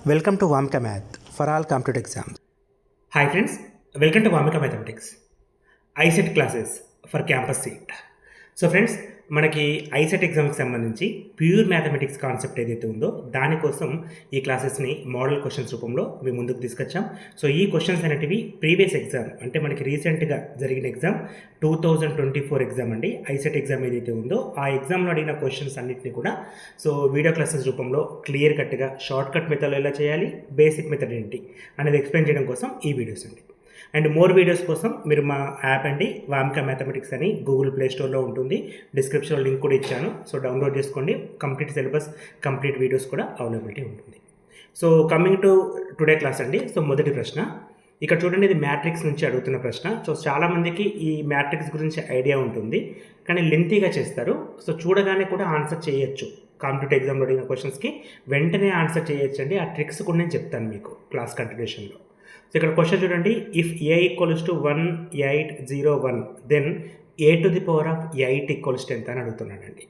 Welcome to Vamika Math for all competitive exams. Hi friends, welcome to Vamika Mathematics. ISET classes for campus seat. So friends, మనకి ICET ఎగ్జామ్కి సంబంధించి pure mathematics concept ఏదైతే ఉందో దానికోసం ఈ క్లాసెస్ని model questions రూపంలో మేము ముందుకు తీసుకొచ్చాం. సో ఈ క్వశ్చన్స్ అనేటివి ప్రీవియస్ ఎగ్జామ్ అంటే మనకి రీసెంట్గా జరిగిన ఎగ్జామ్ 2024 ఎగ్జామ్ అండి. ఐసెట్ ఎగ్జామ్ ఏదైతే ఉందో ఆ ఎగ్జామ్లో అడిగిన క్వశ్చన్స్ అన్నింటినీ కూడా వీడియో క్లాసెస్ రూపంలో క్లియర్ కట్గా షార్ట్ కట్ మెథడ్లో ఎలా చేయాలి, బేసిక్ మెథడ్ ఏంటి అనేది ఎక్స్ప్లెయిన్ చేయడం కోసం ఈ వీడియోస్ అండి. అండ్ మోర్ వీడియోస్ కోసం మీరు మా యాప్ అండి వామికా మ్యాథమెటిక్స్ అని గూగుల్ ప్లే స్టోర్లో ఉంటుంది. డిస్క్రిప్షన్లో లింక్ కూడా ఇచ్చాను. సో డౌన్లోడ్ చేసుకోండి. కంప్లీట్ సిలబస్, కంప్లీట్ వీడియోస్ కూడా అవైలబిలిటీ ఉంటుంది. So coming to today class అండి. సో మొదటి ప్రశ్న ఇక్కడ చూడండి, ఇది మ్యాట్రిక్స్ నుంచి అడుగుతున్న ప్రశ్న. సో చాలామందికి ఈ మ్యాట్రిక్స్ గురించి ఐడియా ఉంటుంది, కానీ లెంతీగా చేస్తారు. సో చూడగానే కూడా ఆన్సర్ చేయొచ్చు. కాంపిటేటివ్ ఎగ్జామ్లో అడిగిన క్వశ్చన్స్కి వెంటనే ఆన్సర్ చేయొచ్చు అండి. ఆ ట్రిక్స్ కూడా నేను చెప్తాను మీకు క్లాస్ కంటిన్యూషన్లో. సో ఇక్కడ క్వశ్చన్ చూడండి, if A equals to 1801 then A to the power of 8 equals 10 అని అడుగుతున్నాడండి.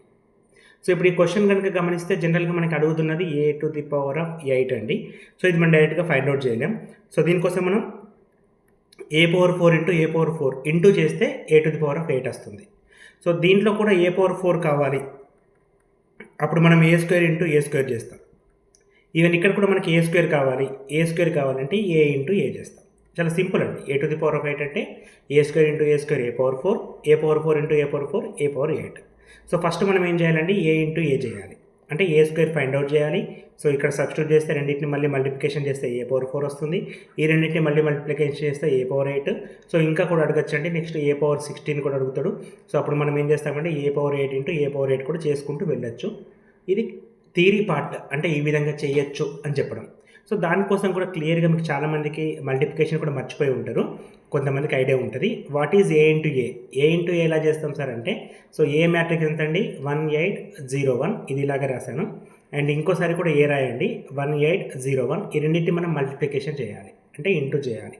సో ఇప్పుడు ఈ క్వశ్చన్ కనుక గమనిస్తే జనరల్గా మనకి అడుగుతున్నది ఏ టు ది పవర్ ఆఫ్ 8 అండి. సో ఇది మనం డైరెక్ట్గా ఫైండ్ అవుట్ చేయలేం. సో దీనికోసం మనం ఏ పవర్ 4 ఇంటూ ఏ పవర్ 4 ఇంటూ చేస్తే ఏ టు ది పవర్ ఆఫ్ 8 వస్తుంది. సో దీంట్లో కూడా ఏ పవర్ 4 కావాలి, అప్పుడు మనం ఏ స్క్వేర్ ఇంటూ ఏ స్క్వేర్ చేస్తాం. ఈవెన్ ఇక్కడ కూడా మనకి ఏ స్క్వేర్ కావాలి. ఏ స్క్వేర్ కావాలంటే ఏ ఇంటూ ఏ చేస్తాం. చాలా సింపుల్ అండి. ఏ టు ది పవర్ ఆఫ్ 8 అంటే ఏ స్క్వేర్ ఇంటూ ఏ స్క్వేర్ ఏ పవర్ 4, ఏ పవర్ 4 ఇంటూ ఏ పవర్ 4 ఏ పవర్ 8. సో ఫస్ట్ మనం ఏం చేయాలండి, ఏ ఇంటూ ఏ చేయాలి. అంటే ఏ స్క్వేర్ ఫైండ్ అవుట్ చేయాలి. సో ఇక్కడ సబ్స్టిట్యూట్ చేస్తే రెండింటిని మళ్ళీ మల్టిప్లికేషన్ చేస్తే ఏ పవర్ 4 వస్తుంది. ఈ రెండింటిని మళ్ళీ మల్టిప్లికేషన్ చేస్తే ఏ పవర్ 8. సో ఇంకా కూడా అడగచ్చండి. నెక్స్ట్ ఏ పవర్ 16 కూడా అడుగుతాడు. సో అప్పుడు మనం ఏం చేస్తామంటే ఏ పవర్ 8 ఇంటూ ఏ పవర్ 8 కూడా చేసుకుంటూ వెళ్ళొచ్చు. ఇది థియరీ పార్ట్, అంటే ఈ విధంగా చేయొచ్చు అని చెప్పడం. సో దానికోసం కూడా క్లియర్గా మీకు చాలామందికి మల్టిప్లికేషన్ కూడా మర్చిపోయి ఉంటారు, కొంతమందికి ఐడియా ఉంటుంది. What is A into A. A into A ఎలా చేస్తాం సార్ అంటే, సో ఏ మ్యాట్రిక్స్ ఎంత అండి 1801, ఇది ఇలాగే రాశాను. అండ్ ఇంకోసారి కూడా ఏ రాయండి 1801. ఈ రెండింటిని మనం మల్టిప్లికేషన్ చేయాలి, అంటే ఇంటూ చేయాలి.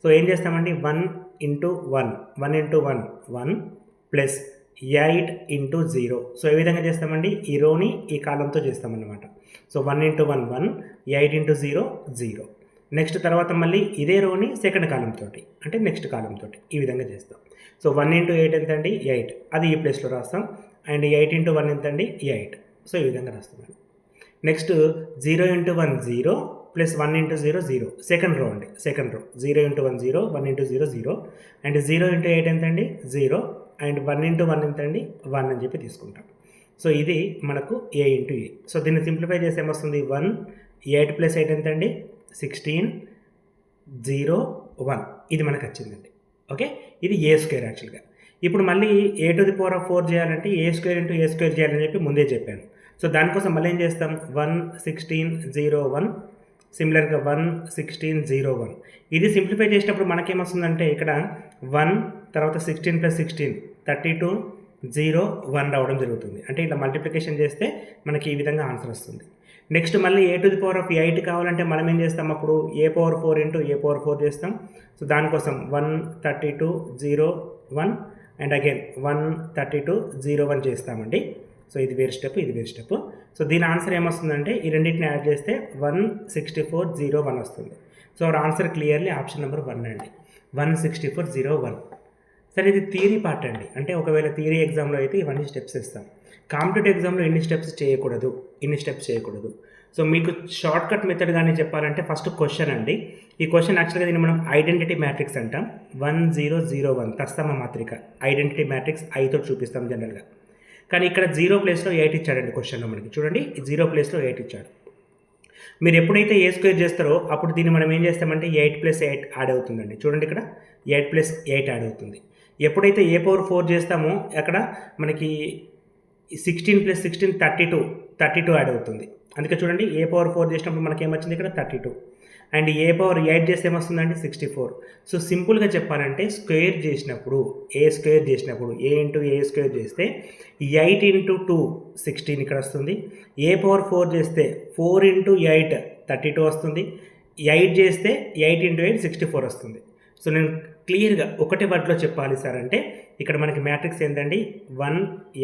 సో ఏం చేస్తామండి 1 into 1, 1 into 1 1 plus 8 into 0. So ఏ విధంగా చేస్తామండి, ఈ రోని ఈ కాలంతో చేస్తామన్నమాట. So 1 into 1 1, 8 into 0 0. నెక్స్ట్ తర్వాత మళ్ళీ ఇదే రోని సెకండ్ కాలంతో, అంటే నెక్స్ట్ కాలంతో ఈ విధంగా చేస్తాం. సో 1 ఇంటూ 8 ఎంత అండి 8, అది ఈ ప్లేస్లో రాస్తాం. అండ్ 8 ఇంటూ 1 ఎంత అండి 8. సో ఈ విధంగా రాస్తాం. Next 0 into 1 0 plus 1 into 0 0. Second row అండి, second row 0 into 1 0, 1 into 0 0. And 0 into 8 ఎంత అండి 0. అండ్ 1 ఇంటూ 1 ఎంత అండి 1 అని చెప్పి తీసుకుంటాం. సో ఇది మనకు ఏ ఇంటూ ఏ. సో దీన్ని సింప్లిఫై చేస్తే ఏమొస్తుంది 1, 8 ప్లస్ 8 ఎంత అండి 16, 0 1. ఇది మనకు వచ్చిందండి. ఓకే, ఇది ఏ స్క్వేర్ యాక్చువల్గా. ఇప్పుడు మళ్ళీ ఏ టు ది పవర్ ఆఫ్ 4 చేయాలంటే ఏ స్క్వేర్ ఇంటూ ఏ స్క్వేర్ చేయాలని చెప్పి ముందే చెప్పాను. సో దానికోసం మళ్ళీ ఏం చేస్తాం 1 16 0 1. సిమిలర్గా 1 16 0 1. ఇది సింప్లిఫై చేసినప్పుడు మనకేమొస్తుందంటే ఇక్కడ 1 తర్వాత 16 ప్లస్ 16 32 0 1 రావడం జరుగుతుంది. అంటే ఇలా మల్టిప్లికేషన్ చేస్తే మనకి ఈ విధంగా ఆన్సర్ వస్తుంది. నెక్స్ట్ మళ్ళీ ఏ టు ది పవర్ ఆఫ్ 8 కావాలంటే మనం ఏం చేస్తాం, అప్పుడు ఏ పవర్ 4 ఇంటూ ఏ పవర్ 4 చేస్తాం. సో దానికోసం 1 32 0 1 అండ్ అగైన్ 1 32 0 1 చేస్తామండి. సో ఇది వేరే స్టెప్, ఇది వేరే స్టెప్. సో దీని ఆన్సర్ ఏమొస్తుందంటే ఈ రెండింటిని యాడ్ చేస్తే 164 0 1 వస్తుంది. So our answer clearly option number 1 అండి, 164 0 1. సరే, ఇది థియరీ పార్ట్ అండి. అంటే ఒకవేళ థియరీ ఎగ్జామ్లో అయితే ఇవన్నీ స్టెప్స్ ఇస్తాం. కాంపిటేటివ్ ఎగ్జామ్లో ఇన్ని స్టెప్స్ చేయకూడదు. సో మీకు షార్ట్ కట్ మెథడ్ కానీ చెప్పాలంటే ఫస్ట్ క్వశ్చన్ అండి. ఈ క్వశ్చన్ యాక్చువల్గా దీన్ని మనం ఐడెంటిటీ మ్యాట్రిక్స్ అంటాం. 1001 తస్తమ మాత్రిక ఐడెంటిటీ మ్యాట్రిక్స్ ఐతో చూపిస్తాం జనరల్గా. కానీ ఇక్కడ 0 ప్లేస్లో 8 ఇచ్చాడండి క్వశ్చన్లో మనకి. చూడండి 0 ప్లేస్లో 8 ఇచ్చాడు. మీరు ఎప్పుడైతే ఏ స్క్వేర్ చేస్తారో అప్పుడు దీన్ని మనం ఏం చేస్తామంటే 8 ప్లస్ 8 యాడ్ అవుతుందండి. చూడండి ఇక్కడ 8 ప్లస్ 8 యాడ్ అవుతుంది. ఎప్పుడైతే ఏ పవర్ 4 చేస్తామో అక్కడ మనకి 16 ప్లస్ 16 32 యాడ్ అవుతుంది. అందుకే చూడండి ఏ పవర్ 4 చేసినప్పుడు మనకి ఏమొచ్చింది ఇక్కడ 32. అండ్ ఏ పవర్ 8 చేస్తే ఏమొస్తుందండి 64. సో సింపుల్గా చెప్పాలంటే స్క్వేర్ చేసినప్పుడు ఏ స్క్వేర్ చేసినప్పుడు ఏ ఇంటూ ఏ స్క్వేర్ చేస్తే 8 ఇంటూ 2 16 ఇక్కడ వస్తుంది. ఏ పవర్ 4 చేస్తే 4 ఇంటూ 8 32 వస్తుంది. 8 చేస్తే 8 ఇంటూ 8 64 వస్తుంది. సో నేను క్లియర్గా ఒకటే వర్డ్లో చెప్పాలి సార్ అంటే ఇక్కడ మనకి మ్యాట్రిక్స్ ఏంటండి 1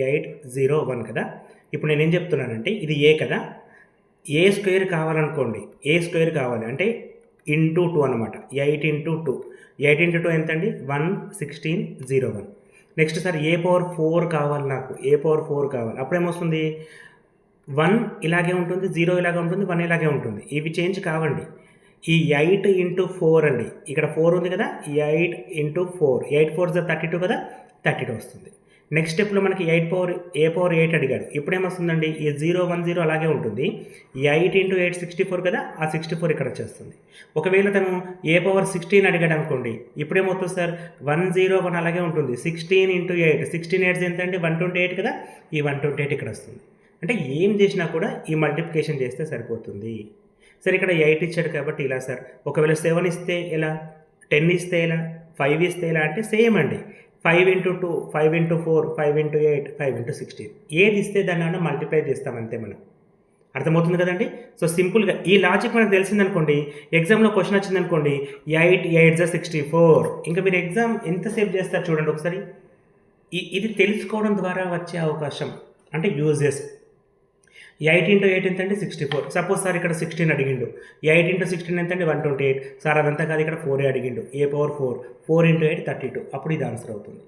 8 0 1 కదా. ఇప్పుడు నేనేం చెప్తున్నానంటే ఇది ఏ కదా, ఏ స్క్వేర్ కావాలనుకోండి, ఏ స్క్వేర్ కావాలి అంటే ఇంటూ 2 అనమాట. 8 ఇంటూ 2, 8 ఇంటూ 2 ఎంత అండి? 11601. నెక్స్ట్ సార్ ఏ పవర్ 4 కావాలి నాకు, ఏ పవర్ 4 కావాలి. అప్పుడేమొస్తుంది? 1 ఇలాగే ఉంటుంది, 0 ఇలాగే ఉంటుంది, 1 ఇలాగే ఉంటుంది. ఇవి చేంజ్ కావండి. ఈ 8 ఇంటూ 4 అండి, ఇక్కడ 4 ఉంది కదా, 8 ఇంటూ 4, 8 4 32 కదా, 32 వస్తుంది. నెక్స్ట్ స్టెప్లో మనకి ఏ పవర్ 8 అడిగాడు. ఇప్పుడేమొస్తుందండి? ఈ 0 1 0 అలాగే ఉంటుంది. 8 ఇంటూ 8 64 కదా, ఆ 64 ఇక్కడ వచ్చేస్తుంది. ఒకవేళ తను ఏ పవర్ 16 అడిగాడు అనుకోండి, ఇప్పుడేమవుతుంది సార్? 101 అలాగే ఉంటుంది. 16 ఇంటూ 8, 16 8 ఎంత అండి? 128 కదా, ఈ 128 ఇక్కడ వస్తుంది. అంటే ఏం చేసినా కూడా ఈ మల్టిప్లికేషన్ చేస్తే సరిపోతుంది. సరే ఇక్కడ 8 ఇచ్చాడు కాబట్టి ఇలా సార్. ఒకవేళ 7 ఇస్తే ఎలా, 10 ఇస్తే ఎలా, 5 ఇస్తే ఎలా అంటే సేమ్ అండి. 5 ఇంటూ 2, 5 ఇంటూ 4, 5 ఇంటూ 8, 5 ఇంటూ 16. ఏది ఇస్తే దాన్ని మల్టిప్లై చేస్తాం అంతే మనం. అర్థమవుతుంది కదండి. సో సింపుల్గా ఈ లాజిక్ మనకు తెలిసిందనుకోండి, ఎగ్జామ్లో క్వశ్చన్ వచ్చిందనుకోండి, 8 8 64. ఇంకా మీరు ఎగ్జామ్ ఎంతసేపు చేస్తారు చూడండి ఒకసారి. ఇది తెలుసుకోవడం ద్వారా వచ్చే అవకాశం అంటే యూజెస్. 8 ఇంటూ 8 ఎంత అంటే 64. సపోజ్ సార్ ఇక్కడ 16 అడిగిండు, 8 ఇంటూ 16 ఎంత అంటే 128. సార్ అదంతా కాదు, ఇక్కడ 4 అడిగిండు, ఏ పవర్ 4, 4 ఇంటూ 8 32. అప్పుడు ఇది ఆన్సర్ అవుతుంది.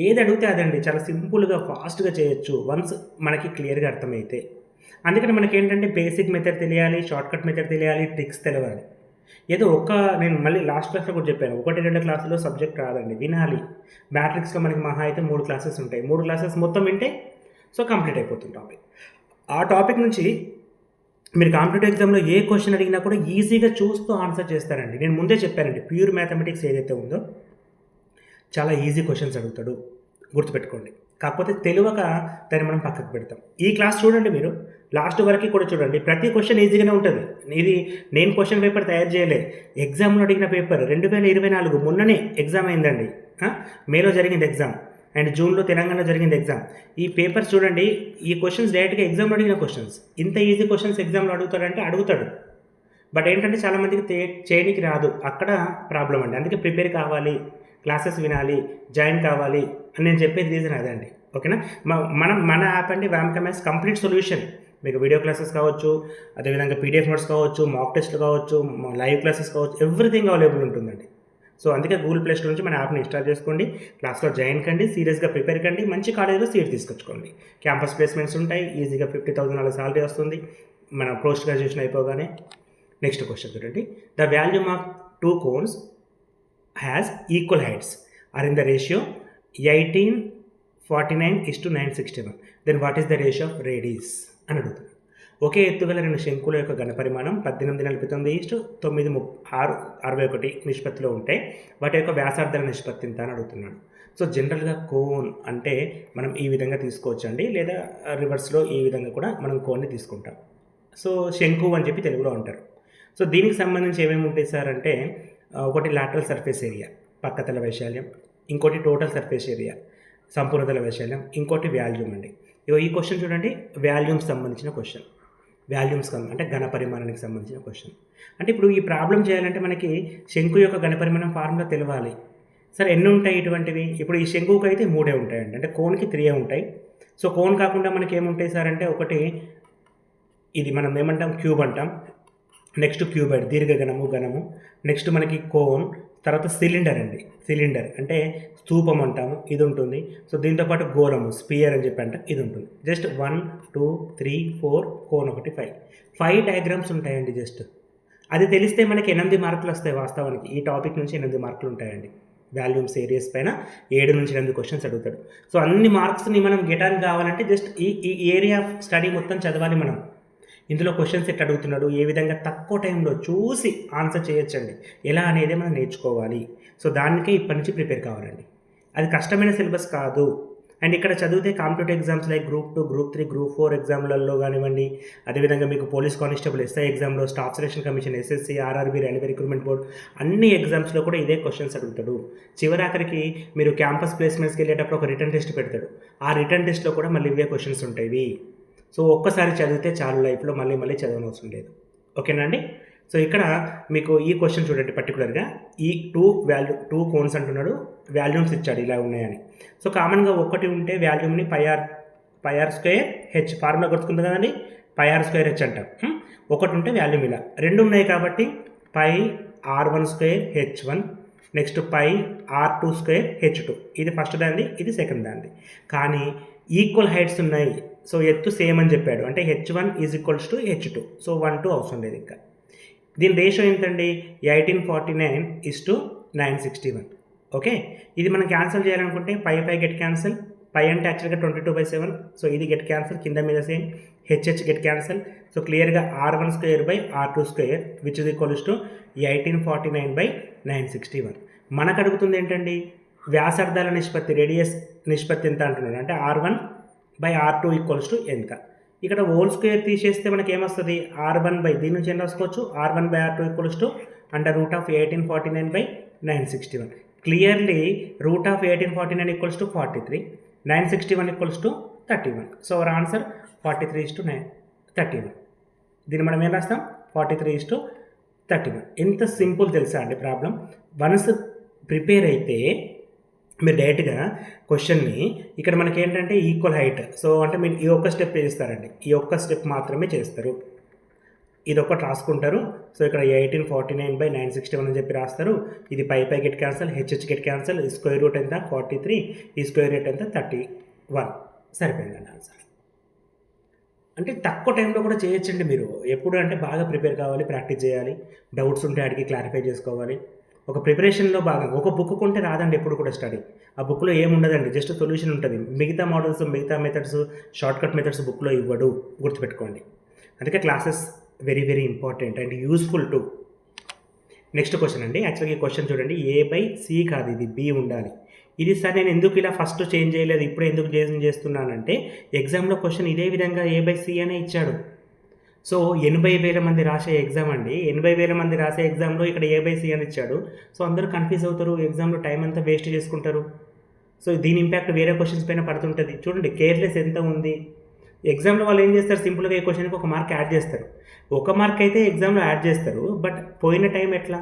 ఏది అడిగితే అదండి, చాలా సింపుల్గా ఫాస్ట్గా చేయొచ్చు వన్స్ మనకి క్లియర్గా అర్థమైతే. అందుకని మనకి ఏంటంటే బేసిక్ మెథడ్ తెలియాలి, షార్ట్కట్ మెథడ్ తెలియాలి, ట్రిక్స్ తెలియాలి. ఏదో నేను మళ్ళీ లాస్ట్ క్లాస్లో కూడా చెప్పాను, 1-2 క్లాసులో సబ్జెక్ట్ రాదండి, వినాలి. మ్యాట్రిక్స్లో మనకి మహా అయితే 3 క్లాసెస్ ఉంటాయి. 3 క్లాసెస్ మొత్తం వింటే సో కంప్లీట్ అయిపోతుంది టాపిక్. ఆ టాపిక్ నుంచి మీరు కాంపిటేటివ్ ఎగ్జామ్లో ఏ క్వశ్చన్ అడిగినా కూడా ఈజీగా చూస్తూ ఆన్సర్ చేస్తారండి. నేను ముందే చెప్పానండి, ప్యూర్ మ్యాథమెటిక్స్ ఏదైతే ఉందో చాలా ఈజీ క్వశ్చన్స్ అడుగుతాడు, గుర్తుపెట్టుకోండి. కాకపోతే తెలియక దాన్ని మనం పక్కకు పెడతాం. ఈ క్లాస్ చూడండి, మీరు లాస్ట్ వరకు కూడా చూడండి, ప్రతి క్వశ్చన్ ఈజీగానే ఉంటుంది. ఇది నేను క్వశ్చన్ పేపర్ తయారు చేయలే, ఎగ్జామ్లో అడిగిన పేపర్ 2024 మొన్ననే ఎగ్జామ్ అయిందండి. మేలో జరిగింది ఎగ్జామ్, అండ్ జూన్లో తెలంగాణలో జరిగింది ఎగ్జామ్. ఈ పేపర్స్ చూడండి, ఈ క్వశ్చన్స్ డైరెక్ట్గా ఎగ్జామ్లో అడిగిన క్వశ్చన్స్. ఇంత ఈజీ క్వశ్చన్స్ ఎగ్జామ్లో అడుగుతాడంటే అడుగుతాడు, బట్ ఏంటంటే చాలామందికి చేయడానికి రాదు, అక్కడ ప్రాబ్లం అండి. అందుకే ప్రిపేర్ కావాలి, క్లాసెస్ వినాలి, జాయిన్ కావాలి అని నేను చెప్పేది రీజన్ అదే అండి. ఓకేనా. మన యాప్ అండి వ్యామ్కా మ్యాథ్స్ కంప్లీట్ సొల్యూషన్. మీకు వీడియో క్లాసెస్ కావచ్చు, అదేవిధంగా పీడిఎఫ్ నోట్స్ కావచ్చు, మాక్ టెస్ట్లు కావచ్చు, లైవ్ క్లాసెస్ కావచ్చు, ఎవ్రీథింగ్ అవైలబుల్ ఉంటుందండి. సో అందుకే గూగుల్ ప్లే స్టోర్ నుంచి మన యాప్ని ఇన్స్టాల్ చేసుకోండి, క్లాస్లో జాయిన్ కండి, సీరియస్గా ప్రిపేర్ కండి, మంచి కాలేజీలో సీట్ తీసుకొచ్చుకోండి. క్యాంపస్ ప్లేస్మెంట్స్ ఉంటాయి, ఈజీగా 50,000 అలా సాలరీ వస్తుంది మన పోస్ట్ గ్రాడ్యుయేషన్ అయిపోగానే. నెక్స్ట్ క్వశ్చన్ చూడండి, the volume of 2 cones has equal heights are in the ratio 1849:961. Then what is the ratio of radius అని అడుగుతుంది. ఒకే ఎత్తుగల 2 శంకుల యొక్క ఘనపరిమాణం 1849:961 నిష్పత్తిలో ఉంటే వాటి యొక్క వ్యాసార్థాల నిష్పత్తి ఎంత అని అడుగుతున్నాడు. సో జనరల్గా కోన్ అంటే మనం ఈ విధంగా తీసుకోవచ్చండి, లేదా రివర్స్లో ఈ విధంగా కూడా మనం కోన్ని తీసుకుంటాం. సో శంకు అని చెప్పి తెలుగులో అంటారు. సో దీనికి సంబంధించి ఏమేమి ఉంటాయి సార్ అంటే, ఒకటి లాటరల్ సర్ఫేస్ ఏరియా, పక్కతల వైశాల్యం, ఇంకోటి టోటల్ సర్ఫేస్ ఏరియా, సంపూర్ణతల వైశాల్యం, ఇంకోటి వాల్యూమ్ అండి. ఈ క్వశ్చన్ చూడండి, వాల్యూమ్స్ సంబంధించిన క్వశ్చన్. వాల్యూమ్స్ అంటే ఘన పరిమాణానికి సంబంధించిన క్వశ్చన్. అంటే ఇప్పుడు ఈ ప్రాబ్లం చేయాలంటే మనకి శంకు యొక్క ఘనపరిమాణం ఫార్ములా తెలవాలి. సరే ఎన్ని ఉంటాయి ఇటువంటివి? ఇప్పుడు ఈ శంకుకి అయితే 3 ఉంటాయండి, అంటే కోన్కి 3 ఉంటాయి. సో కోన్ కాకుండా మనకి ఏముంటాయి సార్ అంటే, ఒకటి ఇది మనం ఏమంటాం, క్యూబ్ అంటాం. నెక్స్ట్ క్యూబాయిడ్, దీర్ఘఘనము, ఘనము. నెక్స్ట్ మనకి కోన్, తర్వాత సిలిండర్ అండి. సిలిండర్ అంటే స్తూపం అంటాము, ఇది ఉంటుంది. సో దీంతోపాటు గోళము, స్పియర్ అని చెప్పి అంటాం, ఇది ఉంటుంది. జస్ట్ 1 2 3 4 కోన్ ఒకటి 5 డయాగ్రామ్స్ ఉంటాయండి. జస్ట్ అది తెలిస్తే మనకి 8 మార్కులు వస్తాయి. వాస్తవానికి ఈ టాపిక్ నుంచి 8 మార్కులు ఉంటాయండి. వాల్యూమ్స్ ఏరియాస్ పైన 7 నుంచి 8 క్వశ్చన్స్ అడుగుతాడు. సో అన్ని మార్క్స్ని మనం గెటానికి కావాలంటే జస్ట్ ఈ ఏరియా ఆఫ్ స్టడీ మొత్తం చదవాలి మనం. ఇందులో క్వశ్చన్స్ ఎట్లా అడుగుతున్నాడు, ఏ విధంగా తక్కువ టైంలో చూసి ఆన్సర్ చేయొచ్చండి, ఎలా అనేది మనం నేర్చుకోవాలి. సో దానికే ఇప్పటి నుంచి ప్రిపేర్ కావాలండి. అది కష్టమైన సిలబస్ కాదు. అండ్ ఇక్కడ చదివితే competitive exams like group 2, group 3, group 4 ఎగ్జామ్లలో కానివ్వండి, అదేవిధంగా మీకు పోలీస్ కానిస్టేబుల్ ఎస్ఐ ఎగ్జామ్లో, staff selection commission, SSC, RRB, railway recruitment board, అన్ని ఎగ్జామ్స్లో కూడా ఇదే క్వశ్చన్స్ అడుగుతాడు. చివరాఖరికి మీరు క్యాంపస్ ప్లేస్మెంట్స్కి వెళ్ళేటప్పుడు ఒక రిటర్న్ టెస్ట్ పెడతాడు. ఆ రిటర్న్ టెస్ట్లో కూడా మళ్ళీ ఇవే క్వశ్చన్స్ ఉంటాయి. సో ఒక్కసారి చదివితే చాలు, లైఫ్లో మళ్ళీ చదవనవసరం లేదు. ఓకేనా అండి. సో ఇక్కడ మీకు ఈ క్వశ్చన్ చూడండి, పర్టికులర్గా ఈ 2 కోన్స్ అంటున్నాడు, వాల్యూమ్స్ ఇచ్చాడు ఇలా ఉన్నాయని. సో కామన్గా ఒకటి ఉంటే వాల్యూమ్ని πr² హెచ్ ఫార్ములా గుర్తుకుంది కదండి. పై ఆర్ స్క్వేర్ హెచ్ అంటాం. ఒకటి ఉంటే వాల్యూమ్ ఇలా, రెండు ఉన్నాయి కాబట్టి పై R1 స్క్వేర్ H1, నెక్స్ట్ పై R2 స్క్వేర్ H2. ఇది ఫస్ట్ దానిది, ఇది సెకండ్ దానిది. కానీ ఈక్వల్ హైట్స్ ఉన్నాయి, సో ఎత్తు సేమ్ అని చెప్పాడు, అంటే H1 is equals to H2. So 1 2 అవసరం లేదు ఇంకా. దీని రేషియో ఏంటండి? 1849:961. ఓకే, ఇది మనం క్యాన్సిల్ చేయాలనుకుంటే పై గెట్ క్యాన్సిల్, పై అంటే యాక్చువల్గా 22/7, సో ఇది గెట్ క్యాన్సిల్, కింద మీద same HH get cancel. So క్లియర్గా R1 square by R2 square which is equals to 1849/961. మనకు అడుగుతుంది ఏంటండి? వ్యాసార్థాల నిష్పత్తి, రేడియస్ నిష్పత్తి ఎంత అంటున్నాడు, అంటే R1/R2 ఈక్వల్స్ టు ఎంత. ఇక్కడ హోల్ స్క్వేర్ తీసేస్తే మనకి ఏమొస్తుంది? R1 బై, దీని నుంచి ఏం రాసుకోవచ్చు, R1/R2 equals to √1849/961. Clearly √1849 equals to 43, 961 equals to 31. So our answer 43:31. దీన్ని మనం ఏం రాస్తాం? 43:31. ఎంత సింపుల్ తెలుసా అండి ప్రాబ్లం? వన్స్ ప్రిపేర్ అయితే మీరు డైరెక్ట్గా క్వశ్చన్ని ఇక్కడ మనకి ఏంటంటే ఈక్వల్ హైట్, సో అంటే మీరు ఈ ఒక్క స్టెప్ చేస్తారండి, ఈ ఒక్క స్టెప్ మాత్రమే చేస్తారు, ఇది ఒకటి రాసుకుంటారు. సో ఇక్కడ 1849/961 అని చెప్పి రాస్తారు. ఇది పై get cancel, HH get cancel, square root ఎంత 43, ఈ స్క్వేర్ రూట్ ఎంత 31. సరిపోయిందండి ఆన్సర్. అంటే తక్కువ టైంలో కూడా చేయొచ్చండి మీరు. ఎప్పుడు అంటే బాగా ప్రిపేర్ కావాలి, ప్రాక్టీస్ చేయాలి, డౌట్స్ ఉంటే అడిగి క్లారిఫై చేసుకోవాలి. ఒక ప్రిపరేషన్లో భాగంగా ఒక బుక్ కొంటే రాదండి ఎప్పుడు కూడా స్టడీ. ఆ బుక్లో ఏముండదండి, జస్ట్ సొల్యూషన్ ఉంటుంది. మిగతా మోడల్స్, మిగతా మెథడ్స్, షార్ట్కట్ మెథడ్స్ బుక్లో ఇవ్వడు, గుర్తుపెట్టుకోండి. అందుకే classes very very important and useful to. Next question అండి. యాక్చువల్గా ఈ క్వశ్చన్ చూడండి, A/C కాదు, ఇది B ఉండాలి. ఇది సార్ నేను ఎందుకు ఇలా ఫస్ట్ చేంజ్ చేయలేదు, ఇప్పుడు ఎందుకు చేంజ్ చేస్తున్నానంటే ఎగ్జామ్లో క్వశ్చన్ ఇదే విధంగా A/C అనే ఇచ్చాడు. సో 80,000 మంది రాసే ఎగ్జామ్ అండి, 80,000 మంది రాసే ఎగ్జామ్లో ఇక్కడ A/C అని ఇచ్చాడు. సో అందరూ కన్ఫ్యూజ్ అవుతారు, ఎగ్జామ్లో టైం అంతా వేస్ట్ చేసుకుంటారు. సో దీని ఇంపాక్ట్ వేరే క్వశ్చన్స్ పైన పడుతుంటుంది. చూడండి కేర్లెస్ ఎంత ఉంది. ఎగ్జామ్లో వాళ్ళు ఏం చేస్తారు, సింపుల్గా ఈ క్వశ్చన్కి ఒక మార్క్ యాడ్ చేస్తారు. ఒక మార్క్ అయితే ఎగ్జామ్లో యాడ్ చేస్తారు, బట్ పోయిన టైం ఎట్లా?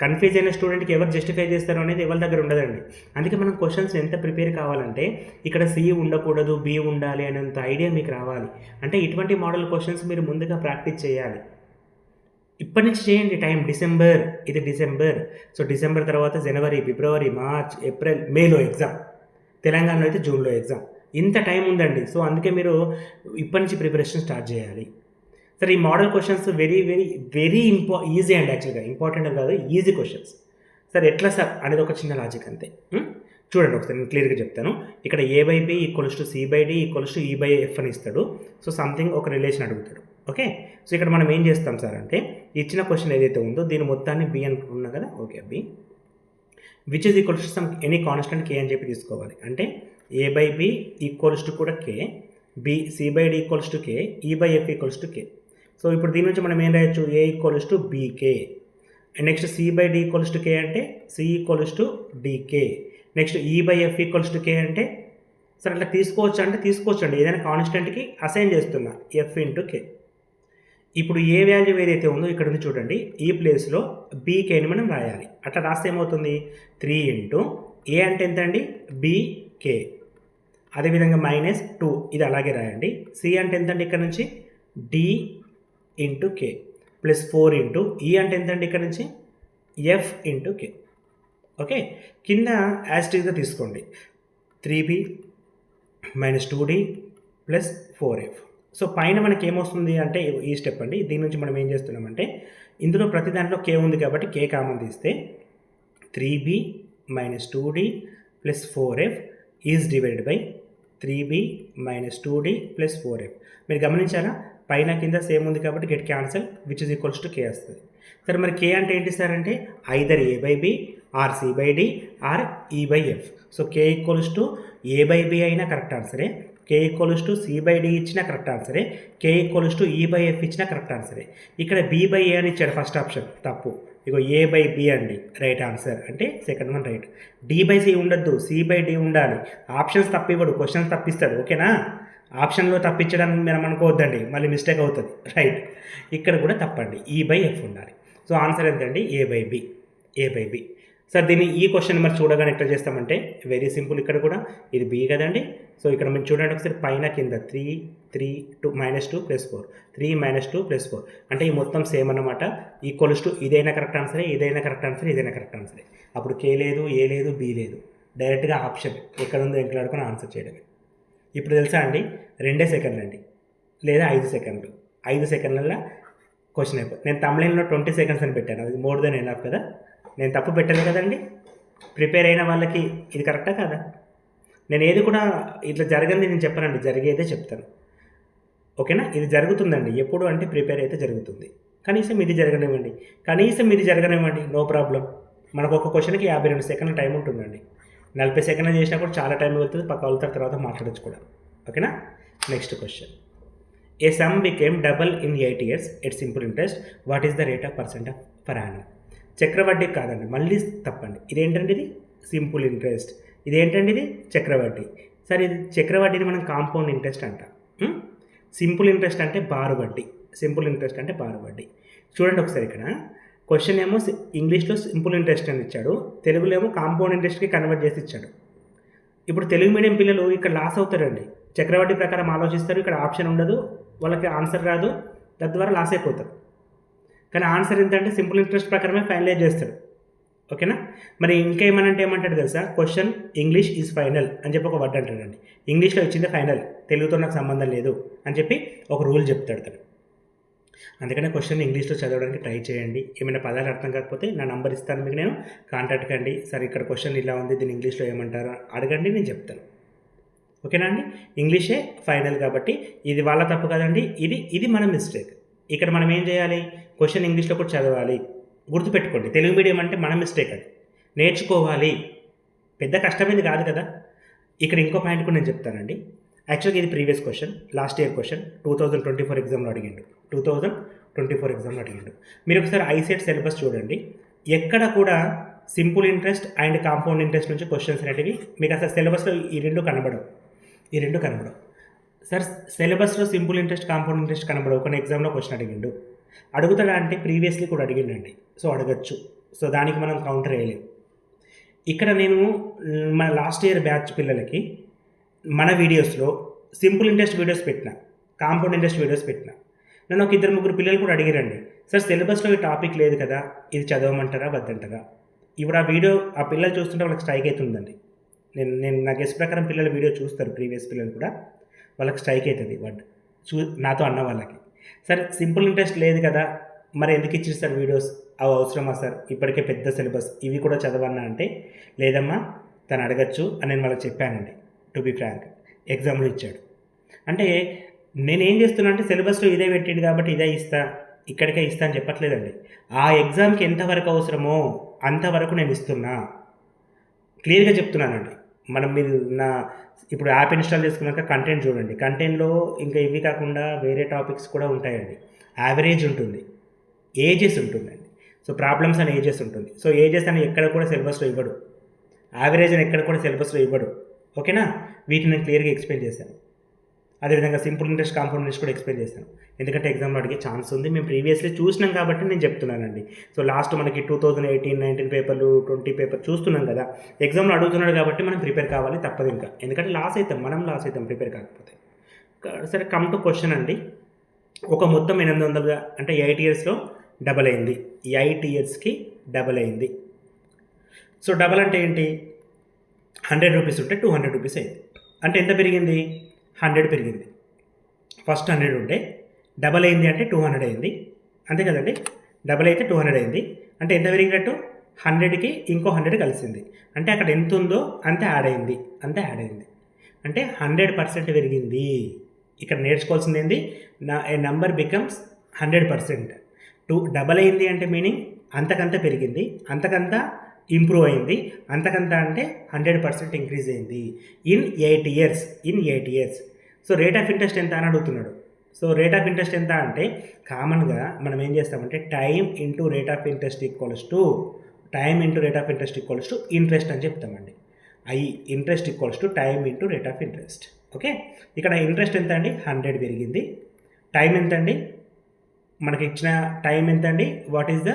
కన్ఫ్యూజ్ అయిన స్టూడెంట్కి ఎవరు జస్టిఫై చేస్తారు అనేది ఎవరి దగ్గర ఉండదండి. అందుకే మనం క్వశ్చన్స్ ఎంత ప్రిపేర్ కావాలంటే ఇక్కడ C ఉండకూడదు, B ఉండాలి అనేంత ఐడియా మీకు రావాలి. అంటే ఇటువంటి మోడల్ క్వశ్చన్స్ మీరు ముందుగా ప్రాక్టీస్ చేయాలి. ఇప్పటి నుంచి చేయండి. టైం డిసెంబర్, ఇది డిసెంబర్. సో డిసెంబర్ తర్వాత జనవరి, ఫిబ్రవరి, మార్చ్, ఏప్రిల్, మేలో ఎగ్జామ్. తెలంగాణలో అయితే జూన్లో ఎగ్జామ్. ఇంత టైం ఉందండి. సో అందుకే మీరు ఇప్పటి నుంచి ప్రిపరేషన్ స్టార్ట్ చేయాలి. సరే, ఈ model questions very very very easy అండి. యాక్చువల్గా ఇంపార్టెంట్ కాదు, ఈజీ క్వశ్చన్స్. సార్ ఎట్లా సార్ అనేది ఒక చిన్న లాజిక్ అంతే. చూడండి ఒకసారి నేను క్లియర్గా చెప్తాను. ఇక్కడ A/B equals to C/D equals to E/F అని ఇస్తాడు. సో సంథింగ్ ఒక రిలేషన్ అడుగుతాడు. ఓకే, సో ఇక్కడ మనం ఏం చేస్తాం సార్ అంటే ఇచ్చిన క్వశ్చన్ ఏదైతే ఉందో దీని మొత్తాన్ని B అనుకున్నాం కదా. Okay, B which is equals to some any constant K అని చెప్పి తీసుకోవాలి. అంటే A/B ఈక్వల్స్ టు కూడా K, C/D equals to K, E/F equals to K. So ఇప్పుడు దీని నుంచి మనం ఏం రాయొచ్చు, A equals to BK, and next C/D equals to K అంటే C equals to DK, next E/F equals to K అంటే సరే అట్లా తీసుకోవచ్చు అంటే తీసుకోవచ్చు అండి. ఏదైనా కాన్స్టెంట్కి అసైన్ చేస్తున్నా F ఇంటూ K. ఇప్పుడు ఏ వాల్యూ ఏదైతే ఉందో ఇక్కడ ఉంది చూడండి, ఈ ప్లేస్లో BKని మనం రాయాలి. అట్లా రాస్తే ఏమవుతుంది, 3 ఇంటూ A అంటే ఎంత అండి, BK, అదేవిధంగా -2 ఇది అలాగే రాయండి. C అంటే ఎంత అండి, ఇక్కడ నుంచి D into K plus 4 into E అంటే ఎంత అండి, ఇక్కడ నుంచి F ఇంటూ K. ఓకే, కింద యాస్టీస్గా తీసుకోండి, 3B - 2D plus 4F. So పైన మనకి ఏమొస్తుంది అంటే ఈ స్టెప్ అండి. దీని నుంచి మనం ఏం చేస్తున్నామంటే ఇందులో ప్రతి దాంట్లో K ఉంది కాబట్టి K కామన్ తీస్తే 3B - 2D plus 4F is divided by 3B - 2D plus 4F. మీరు గమనించారా, పైన కింద సేమ్ ఉంది కాబట్టి get cancel which is equals to K వస్తుంది. సరే, మరి K అంటే ఏంటి సార్ అంటే either A/B or C/D or E/F. So K equals to A/B అయినా కరెక్ట్ ఆన్సరే, K ఈక్వల్స్ టు C/D ఇచ్చిన కరెక్ట్ ఆన్సరే, K ఈక్వల్స్ టు E/F ఇచ్చిన కరెక్ట్ ఆన్సరే. ఇక్కడ B/A అని ఇచ్చాడు, ఫస్ట్ ఆప్షన్ తప్పు. ఇగో A/B అండి రైట్ ఆన్సర్, అంటే సెకండ్ వన్ రైట్. D/C ఉండద్దు, C/D ఉండాలి. ఆప్షన్స్ తప్పివ్వడు, క్వశ్చన్స్ తప్పిస్తాడు. ఓకేనా, ఆప్షన్లో తప్పించడానికి మనం అనుకోవద్దండి, మళ్ళీ మిస్టేక్ అవుతుంది. రైట్, ఇక్కడ కూడా తప్పండి, E/F ఉండాలి. సో ఆన్సర్ ఎంతండి, A/B. సార్ దీన్ని ఈ క్వశ్చన్ మరి చూడగానే ఎట్లా చేస్తామంటే వెరీ సింపుల్. ఇక్కడ కూడా ఇది B కదండి, సో ఇక్కడ మీరు చూడండి ఒకసారి పైన కింద 3 3 2 -2 + 4 3 -2 + 4 అంటే ఈ మొత్తం సేమ్ అన్నమాట. ఈక్వల్స్ టు ఇదైనా కరెక్ట్ ఆన్సరే, ఇదైనా కరెక్ట్ ఆన్సరే, ఇదైనా కరెక్ట్ ఆన్సరే. అప్పుడు కే లేదు, ఏ లేదు, బి లేదు. డైరెక్ట్గా ఆప్షన్ ఎక్కడ ఉందో ఎంకలాడుకొని ఆన్సర్ చేయడమే. ఇప్పుడు తెలుసా అండి 2 సెకండ్లు అండి లేదా 5 సెకండ్లు. 5 సెకండ్లలో క్వశ్చన్ అయిపోయి నేను తమిళంలో 20 సెకండ్స్ అని పెట్టాను. అది మోర్ దెన్ ఎనఫ్ కదా. నేను తప్పు పెట్టాను కదండి. ప్రిపేర్ అయిన వాళ్ళకి ఇది కరెక్టా కదా. నేను ఏది కూడా ఇట్లా జరగంది నేను చెప్పానండి, జరిగేదే చెప్తాను. ఓకేనా. ఇది జరుగుతుందండి ఎప్పుడు అంటే ప్రిపేర్ అయితే జరుగుతుంది. కనీసం ఇది జరగనివ్వండి, నో ప్రాబ్లం. మనకు ఒక క్వశ్చన్కి 52 సెకండ్ల టైం ఉంటుందండి. 40 సెకండ్లు చేసినా కూడా చాలా టైం వెళ్తుంది. పక్క వాళ్ళతో తర్వాత మాట్లాడచ్చు కూడా. ఓకేనా. Next question. A sum became double in 8 years at simple interest. What is the rate of % per annum. చక్రవడ్డీ కాదండి, మళ్ళీ తప్పండి. ఇదేంటండి, ఇది సింపుల్ ఇంట్రెస్ట్. ఇదేంటండి, ఇది చక్రవడ్డీ. సరే, ఇది చక్రవడ్డీని మనం కాంపౌండ్ ఇంట్రెస్ట్ అంటాం. సింపుల్ ఇంట్రెస్ట్ అంటే బారు వడ్డీ. చూడండి ఒకసారి ఇక్కడ క్వశ్చన్ ఏమో ఇంగ్లీష్లో సింపుల్ ఇంట్రెస్ట్ అని ఇచ్చాడు, తెలుగులో ఏమో కాంపౌండ్ ఇంట్రెస్ట్కి కన్వర్ట్ చేసి ఇచ్చాడు. ఇప్పుడు తెలుగు మీడియం పిల్లలు ఇక్కడ లాస్ అవుతారండి. చక్రవడ్డీ ప్రకారం ఆలోచిస్తారు, ఇక్కడ ఆప్షన్ ఉండదు, వాళ్ళకి ఆన్సర్ రాదు, తద్వారా లాస్ అయిపోతారు. కానీ ఆన్సర్ ఏంటంటే సింపుల్ ఇంట్రెస్ట్ ప్రకారమే ఫైనలైజ్ చేస్తాడు. ఓకేనా. మరి ఇంకేమనంటే ఏమంటాడు తెలుసా, క్వశ్చన్ ఇంగ్లీష్ ఈజ్ ఫైనల్ అని చెప్పి ఒక వర్డ్ అంటాడండి. ఇంగ్లీష్లో ఇచ్చింది ఫైనల్, తెలుగుతో నాకు సంబంధం లేదు అని చెప్పి ఒక రూల్ చెప్తాడు తను. అందుకనే క్వశ్చన్ ఇంగ్లీష్లో చదవడానికి ట్రై చేయండి. ఏమైనా పదాలు అర్థం కాకపోతే నా నంబర్ ఇస్తాను మీకు, నేను కాంటాక్ట్ కండి. సరే ఇక్కడ క్వశ్చన్ ఇలా ఉంది, దీన్ని ఇంగ్లీష్లో ఏమంటారో అడగండి, నేను చెప్తాను. ఓకేనా అండి. ఇంగ్లీషే ఫైనల్ కాబట్టి ఇది వాళ్ళ తప్పు కదండి, ఇది మన మిస్టేక్. ఇక్కడ మనం ఏం చేయాలి, క్వశ్చన్ ఇంగ్లీష్లో కూడా చదవాలి. గుర్తుపెట్టుకోండి, తెలుగు మీడియం అంటే మన మిస్టేక్ అది, నేర్చుకోవాలి. పెద్ద కష్టమైంది కాదు కదా. ఇక్కడ ఇంకో పాయింట్ కూడా నేను చెప్తానండి. యాక్చువల్గా ఇది previous question, last year question 2024 ఎగ్జామ్లో అడిగిండు. మీరు ఒకసారి ఐసెట్ సిలబస్ చూడండి, ఎక్కడ కూడా simple interest and compound interest నుంచి క్వశ్చన్స్ అనేటివి మీకు అసలు సిలబస్లో ఈ రెండు కనబడవు. సార్ సిలబస్లో సింపుల్ ఇంట్రెస్ట్, కాంపౌండ్ ఇంట్రెస్ట్ కనబడవు, కొన్ని ఎగ్జామ్లో క్వశ్చన్ అడుగుతాడా అంటే ప్రీవియస్లీ కూడా అడిగిండండి. సో అడగచ్చు. సో దానికి మనం కౌంటర్ వేయలేం. ఇక్కడ నేను మన లాస్ట్ ఇయర్ బ్యాచ్ పిల్లలకి మన వీడియోస్లో సింపుల్ ఇంట్రెస్ట్ వీడియోస్ పెట్టిన, కాంపౌండ్ ఇంట్రెస్ట్ వీడియోస్ పెట్టిన. నన్ను ఒక 2-3 పిల్లలు కూడా అడిగారండి, సార్ సిలబస్లో ఈ టాపిక్ లేదు కదా, ఇది చదవమంటారా వద్దంటారా. ఇప్పుడు ఆ వీడియో ఆ పిల్లలు చూస్తుంటే వాళ్ళకి స్ట్రైక్ అవుతుందండి. నేను నా గెస్ ప్రకారం పిల్లలు వీడియో చూస్తారు, ప్రీవియస్ పిల్లలు కూడా, వాళ్ళకి స్ట్రైక్ అవుతుంది వర్డ్ నాతో అన్న వాళ్ళకి. సార్ సింపుల్ ఇంట్రెస్ట్ లేదు కదా, మరి ఎందుకు ఇచ్చారు సార్ వీడియోస్, అవి అవసరమా సార్, ఇప్పటికే పెద్ద సిలబస్, ఇవి కూడా చదవన్నా అంటే లేదమ్మా తను అడగచ్చు అని నేను వాళ్ళకి చెప్పానండి. టు బి ఫ్రాంక్, ఎగ్జామ్లో ఇచ్చాడు. అంటే నేనేం చేస్తున్నా అంటే సిలబస్లో ఇదే పెట్టిండు కాబట్టి ఇదే ఇస్తా, ఇక్కడికే ఇస్తా అని చెప్పట్లేదండి. ఆ ఎగ్జామ్కి ఎంతవరకు అవసరమో అంతవరకు నేను ఇస్తున్నా, క్లియర్గా చెప్తున్నానండి. మీరు ఇప్పుడు యాప్ ఇన్స్టాల్ చేసుకున్నాక కంటెంట్ చూడండి, కంటెంట్లో ఇంకా ఇవి కాకుండా వేరే టాపిక్స్ కూడా ఉంటాయండి. యావరేజ్ ఉంటుంది, ఏజెస్ ఉంటుందండి. సో ప్రాబ్లమ్స్ అని ఏజెస్ ఉంటుంది. సో ఏజెస్ అని ఎక్కడ కూడా సిలబస్లో ఇవ్వడు, యావరేజ్ అని ఎక్కడ కూడా సిలబస్లో ఇవ్వడు. ఓకేనా. వీటిని నేను క్లియర్గా ఎక్స్ప్లెయిన్ చేశాను. అదేవిధంగా సింపుల్ ఇంట్రెస్ట్, కాంపౌండ్ ఇంట్రెస్ట్ కూడా ఎక్స్ప్లెయిన్ చేశాను. ఎందుకంటే ఎగ్జామ్లో అడిగే ఛాన్స్ ఉంది, మేము ప్రీవియస్లీ చూసినాం కాబట్టి నేను చెప్తున్నానండి. సో లాస్ట్ మనకి 2018-19 పేపర్లు 20 పేపర్ చూస్తున్నాం కదా, ఎగ్జామ్లో అడుగుతున్నాడు కాబట్టి మనం ప్రిపేర్ కావాలి, తప్పదు ఇంకా. ఎందుకంటే మనం లాస్ అవుతాం ప్రిపేర్ కాకపోతే. సరే, కమ్ టు క్వశ్చన్ అండి. ఒక మొత్తం 800 అంటే 8 yearsలో డబల్ అయింది, 8 yearsకి డబల్ అయింది. సో డబల్ అంటే ఏంటి, 100 రూపీస్ ఉంటే 200 రూపీస్ అయింది. అంటే ఎంత పెరిగింది, 100 పెరిగింది. ఫస్ట్ 100 ఉంటే డబల్ అయింది అంటే 200 అయింది, అంతే కదండి. డబల్ అయితే 200 అయింది అంటే ఎంత పెరిగినట్టు, 100కి ఇంకో 100 కలిసింది. అంటే అక్కడ ఎంత ఉందో అంతే యాడ్ అయింది, అంటే 100% పెరిగింది. ఇక్కడ నేర్చుకోవాల్సింది ఏంది, ఏ నంబర్ బికమ్స్ 100%. డబల్ అయింది అంటే మీనింగ్ అంతకంత పెరిగింది, అంతకంత ఇంప్రూవ్ అయింది, అంతకంతా అంటే 100% ఇంక్రీజ్ అయింది in 8 years. So rate of interest ఎంత అని అడుగుతున్నాడు. సో రేట్ ఆఫ్ ఇంట్రెస్ట్ ఎంత అంటే కామన్గా మనం ఏం చేస్తామంటే time into rate of interest equals to interest అని చెప్తామండి. Interest equals to time into rate of interest. Okay. ఇక్కడ ఇంట్రెస్ట్ ఎంత అండి, 100 పెరిగింది. టైం ఎంత అండి, మనకి ఇచ్చిన టైం ఎంత అండి, what is the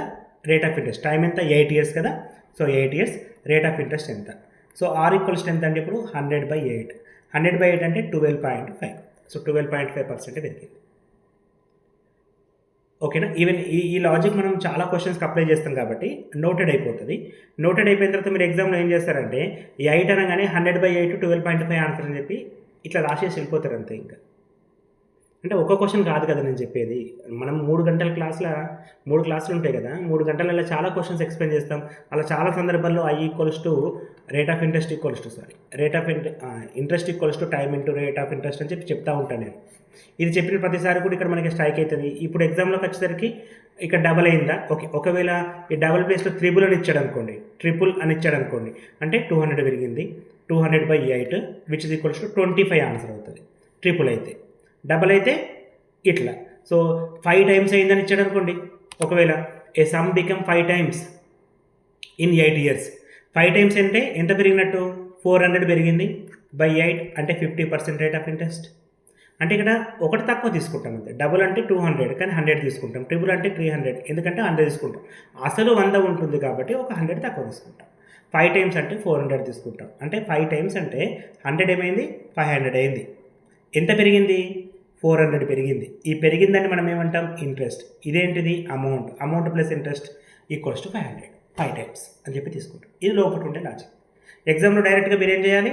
rate of interest, time ఎంత, 8 years కదా. So 8 years, rate of interest ఎంత. సో ఆర్ ఈక్వల్స్ ఎంత అండి, ఇప్పుడు 100/8. 100/8 అంటే 12.5. సో 12.5% పెరిగింది. ఓకేనా. ఈవెన్ ఈ లాజిక్ మనం చాలా క్వశ్చన్స్కి అప్లై చేస్తాం కాబట్టి నోటెడ్ అయిపోతుంది. నోటెడ్ అయిపోయిన తర్వాత మీరు ఎగ్జామ్లో ఏం చేస్తారంటే ఈ 8 అనగానే 100/8 12.5 ఆన్సర్ అని చెప్పి ఇట్లా రాసేసి వెళ్ళిపోతారు అంతే. ఇంకా అంటే ఒక్క క్వశ్చన్ కాదు కదా నేను చెప్పేది. మనం 3 గంటల మూడు క్లాసులు ఉంటాయి కదా, 3 గంటలలో చాలా క్వశ్చన్స్ ఎక్స్ప్లెయిన్ చేస్తాం. అలా చాలా సందర్భాల్లో rate of interest equals to time into rate of interest అని చెప్పి చెప్తా ఉంటాను నేను. ఇది చెప్పిన ప్రతిసారి కూడా ఇక్కడ మనకి స్ట్రైక్ అవుతుంది. ఇప్పుడు ఎగ్జామ్లోకి వచ్చేసరికి ఇక్కడ డబల్ అయిందా, ఓకే. ఒకవేళ ఈ డబల్ ప్లేస్లో ట్రిపుల్ అని ఇచ్చాడు అనుకోండి, అంటే 200 పెరిగింది. 200/8 which is equals to 25 answer అవుతుంది. ట్రిపుల్ అయితే. డబల్ అయితే ఇట్లా. సో 5 టైమ్స్ అయిందని ఇచ్చాడు అనుకోండి. ఒకవేళ a sum become 5 times in 8 years. 5 times అంటే ఎంత పెరిగినట్టు? 400 పెరిగింది బై 8 అంటే 50% రేట్ ఆఫ్ ఇంట్రెస్ట్. అంటే ఇక్కడ ఒకటి తక్కువ తీసుకుంటాం అంతే. డబుల్ అంటే 200 కానీ 100 తీసుకుంటాం. ట్రిపుల్ అంటే 300 ఎందుకంటే 100 తీసుకుంటాం. అసలు 100 ఉంటుంది కాబట్టి ఒక 100 తక్కువ తీసుకుంటాం. 5 టైమ్స్ అంటే 400 తీసుకుంటాం. అంటే 5 టైమ్స్ అంటే 100 ఏమైంది? 500 అయింది. ఎంత పెరిగింది? 400 పెరిగింది. ఈ పెరిగిందని మనం ఏమంటాం? ఇంట్రెస్ట్. ఇదేంటిది? Amount plus interest equals to 500. 5 times అని చెప్పి తీసుకుంటాం. ఇది లోపల ఉండే లాజిక్. ఎగ్జామ్లో డైరెక్ట్గా మీరు ఏం చేయాలి?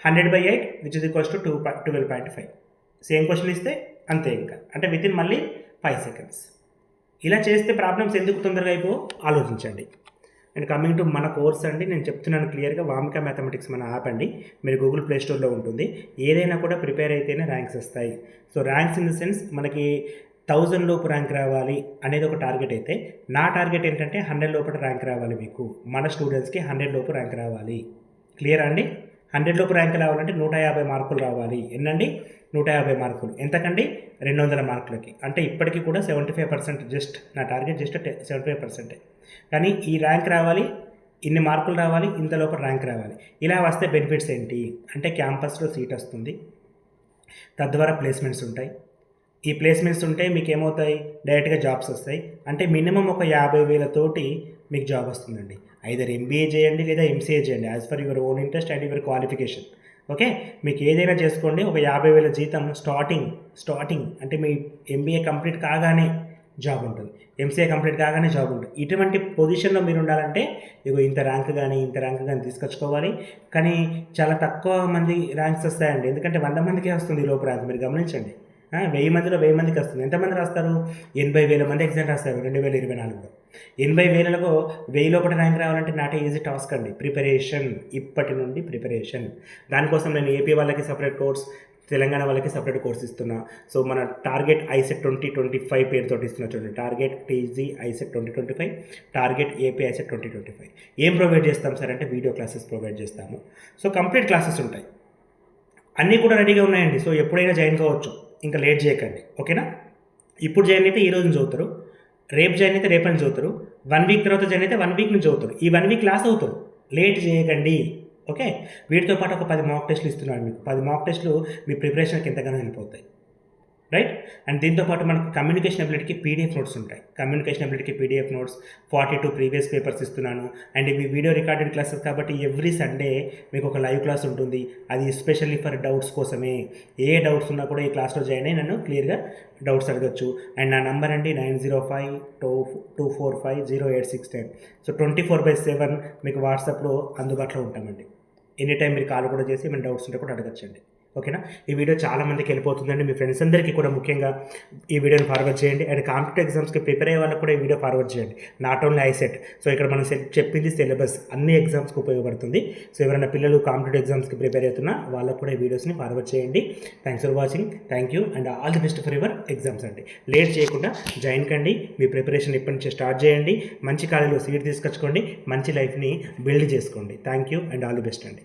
100/8 which is equals to 12.5. Same question ఇస్తే అంతే. ఇంకా అంటే వితిన్ మళ్ళీ 5 seconds. ఇలా చేస్తే ప్రాబ్లమ్స్ ఎందుకు తొందరగా అయిపో ఆలోచించండి. అండ్ కమింగ్ టు మన కోర్స్ అండి, నేను చెప్తున్నాను క్లియర్గా, వామిక మ్యాథమెటిక్స్ మన యాప్ అండి. మీరు గూగుల్ ప్లే స్టోర్లో ఉంటుంది. ఏదైనా కూడా ప్రిపేర్ అయితేనే ర్యాంక్స్ వస్తాయి. So ranks in the sense మనకి 1000 లోపు ర్యాంక్ రావాలి అనేది ఒక టార్గెట్ అయితే, నా టార్గెట్ ఏంటంటే 100 లోపల ర్యాంక్ రావాలి. మీకు మన స్టూడెంట్స్కి 100 లోపు ర్యాంక్ రావాలి. క్లియర్ అండి? 100 లోపు ర్యాంక్ రావాలంటే 150 మార్కులు రావాలి. ఎన్నండి? 150 మార్కులు. ఎంతకండి? 200 మార్కులకి. అంటే ఇప్పటికీ కూడా 75%. జస్ట్ నా టార్గెట్ జస్ట్ 75%. కానీ ఈ ర్యాంక్ రావాలి, ఇన్ని మార్కులు రావాలి, ఇంత లోపల ర్యాంక్ రావాలి. ఇలా వస్తే బెనిఫిట్స్ ఏంటి అంటే క్యాంపస్లో సీట్ వస్తుంది, తద్వారా ప్లేస్మెంట్స్ ఉంటాయి. ఈ ప్లేస్మెంట్స్ ఉంటే మీకు ఏమవుతాయి? డైరెక్ట్గా జాబ్స్ వస్తాయి. అంటే మినిమం ఒక 50,000 తోటి మీకు జాబ్ వస్తుందండి. ఐదర్ MBA చేయండి లేదా MCA చేయండి, as for your own interest and your qualification. Okay, మీకు ఏదైనా చేసుకోండి. ఒక 50,000 జీతం స్టార్టింగ్ అంటే మీ MBA కంప్లీట్ కాగానే జాబ్ ఉంటుంది, MCA కంప్లీట్ కాగానే జాబ్ ఉంటుంది. ఇటువంటి పొజిషన్లో మీరు ఉండాలంటే ఇంత ర్యాంక్ కానీ తీసుకొచ్చుకోవాలి. కానీ చాలా తక్కువ మంది ర్యాంక్స్ వస్తాయండి. ఎందుకంటే 100 మందికే వస్తుంది లోపు ర్యాంక్. మీరు గమనించండి, 1000 మందిలో 1000 మందికి వస్తుంది. ఎంతమంది రాస్తారు? 80,000 మంది ఎగ్జామ్ రాస్తారు 2024లో. 80,000లకు 1000 లోపల ర్యాంక్ రావాలంటే నాట్ ఈజీ టాస్క్ అండి. ప్రిపరేషన్, ఇప్పటి నుండి ప్రిపరేషన్. దానికోసం నేను ఏపీ వాళ్ళకి సపరేట్ కోర్స్, తెలంగాణ వాళ్ళకి సపరేట్ కోర్స్ ఇస్తున్నా. సో మన టార్గెట్ ICET 2025 పేరుతో ఇస్తున్నా చూడండి. Target TZ ICET 2025, target AP ICET 2025. ఏం ప్రొవైడ్ చేస్తాం సార్ అంటే వీడియో క్లాసెస్ ప్రొవైడ్ చేస్తాము. సో కంప్లీట్ క్లాసెస్ ఉంటాయి, అన్నీ కూడా రెడీగా ఉన్నాయండి. సో ఎప్పుడైనా జాయిన్ కావచ్చు, ఇంకా లేట్ చేయకండి. ఓకేనా? ఇప్పుడు జాయిన్ అయితే ఈ రోజు చదువుతారు, రేపు జాయిన్ అయితే రేపని చదువుతారు, 1 వీక్ తర్వాత జాయిన్ అయితే 1 వీక్ నుంచి చదువుతారు. ఈ 1 వీక్ క్లాస్ అవుతారు, లేట్ చేయకండి. ఓకే, వీటితో పాటు ఒక 10 మాక్ టెస్ట్లు ఇస్తున్నాను మీకు. 10 మాక్ టెస్ట్లు మీ ప్రిపరేషన్కి ఎంతగానో హెల్ప్ అవుతాయి, రైట్? అండ్ దీంతో పాటు మనకు కమ్యూనికేషన్ అబిలిటీకి PDF నోట్స్ ఉంటాయి. కమ్యూనికేషన్ అబిలిటీకి PDF నోట్స్ 42 ప్రీవియస్ పేపర్స్ ఇస్తున్నాను. అండ్ ఇవి వీడియో రికార్డెడ్ క్లాసెస్ కాబట్టి ఎవ్రీ సండే మీకు ఒక లైవ్ క్లాస్ ఉంటుంది. అది ఎస్పెషల్లీ ఫర్ డౌట్స్ కోసమే. ఏ డౌట్స్ ఉన్నా కూడా ఈ క్లాస్లో జాయిన్ అయ్యి నన్ను క్లియర్గా డౌట్స్ అడగచ్చు. అండ్ నా నంబర్ అండి 9052450869. సో 24/7 మీకు వాట్సాప్లో అందుబాటులో ఉంటామండి. ఎనీ టైం మీరు కాల్ కూడా చేసి ఏమైనా డౌట్స్ ఉంటే కూడా అడగచ్చండి. ఓకేనా? ఈ వీడియో చాలా మందికి వెళ్ళిపోతుందండి. మీ ఫ్రెండ్స్ అందరికీ కూడా ముఖ్యంగా ఈ వీడియోని ఫార్వర్డ్ చేయండి. అండ్ కాంపిటేటివ్ ఎగ్జామ్స్కి ప్రిపేర్ అయ్యే వాళ్ళకి కూడా ఈ వీడియో ఫార్వర్డ్ చేయండి. Not only ICET. సో ఇక్కడ మనం చెప్పింది సిలబస్ అన్ని ఎగ్జామ్స్కి ఉపయోగపడుతుంది. సో ఎవరైనా పిల్లలు కాంపిటేటివ్ ఎగ్జామ్స్కి ప్రిపేర్ అవుతున్నా వాళ్ళకు కూడా ఈ వీడియోస్ని ఫార్వర్డ్ చేయండి. Thanks for watching. Thank you and all the best for your exams అండి. లేట్ చేయకుండా జాయిన్ కండి. మీ ప్రిపరేషన్ ఇప్పటి నుంచి స్టార్ట్ చేయండి. మంచి కాలేజీలో సీట్ తీసుకొచ్చుకోండి. మంచి లైఫ్ని బిల్డ్ చేసుకోండి. Thank you and all the best అండి.